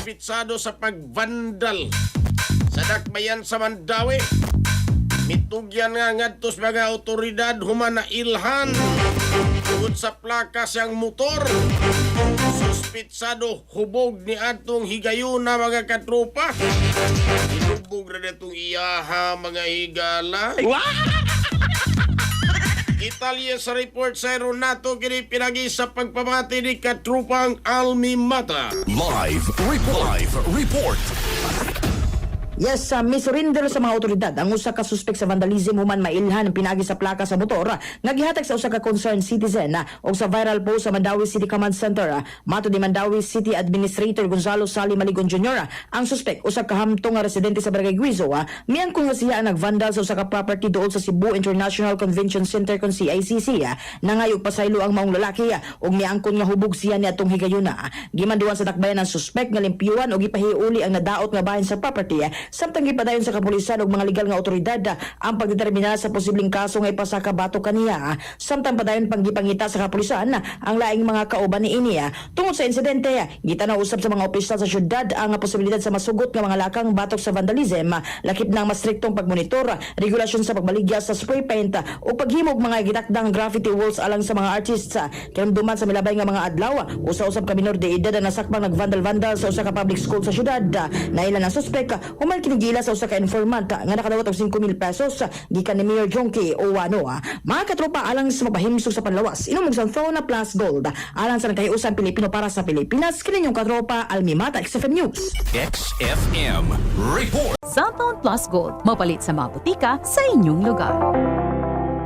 suspitsado sa pagvandal sa dakbayan sa Mandawi. Mitugyan nga ngadtos mga otoridad human na ilhan tungod sa plaka siyang motor. Suspitsado hubog ni atong higayon na mga katropa. Hinubog na itong iyaha mga higala. Italya sa report sa Ronato kini pinagi sa pagpamati ni katrupang Almi Mata. Live report. Yes, misurinder sa mga otoridad ang usa ka suspek sa vandalism human mailhan pinagi sa plaka sa motor nga gihatag sa usa ka concerned citizen o sa viral post sa Mandawi City Command Center. Matud ni Mandawi City Administrator Gonzalo Sali Maligon Jr. ang suspek usa ka hamtong nga residente sa Barangay Guizo miangkon nga siya ang nagvandal sa usa ka property duol sa Cebu International Convention Center kon CICC nangayog pasaylo ang maong lalaki ug miangkon nga hubog siya ni atong higayuna. Gimanduan sa dakbayan ang suspek nga limpyuan ug ipahiuli ang nadaot nga bahin sa property. Samtang gipadayon sa kapulisan ug mga legal nga otoridad ang pagdetermina sa posibleng kaso nga ipasaka bato kaniya. Samtang padayon pang gipangita sa kapulisan ang laing mga kauban ni ini. Tungod sa insidente, gitanaw usab sa mga opisyal sa syudad ang posibilidad sa masugot nga mga lakang batok sa vandalism, lakip ng mas striktong pagmonitor, regulasyon sa pagbaligya sa spray paint o paghimog mga gitakdang graffiti walls alang sa mga artists. Kinumduman sa milabay nga mga adlaw, usa-usab ka minor de edad ang nasakbang nagvandal-vandal sa usa ka public school sa syudad. Nailan ang suspek human kinigila sa usa ka informant nga nakadawat og 5,000 pesos gikan ni Mayor Jonky Owano. Mga katropa alang sa mapahimsog sa panlawas inumog sa Throne Plus Gold alang sa nagkahiusan Pilipino para sa Pilipinas kini yung katropa Almi Mata XFM News. XFM report. Cellphone Plus Gold, mapalit sa mga butika sa inyong lugar.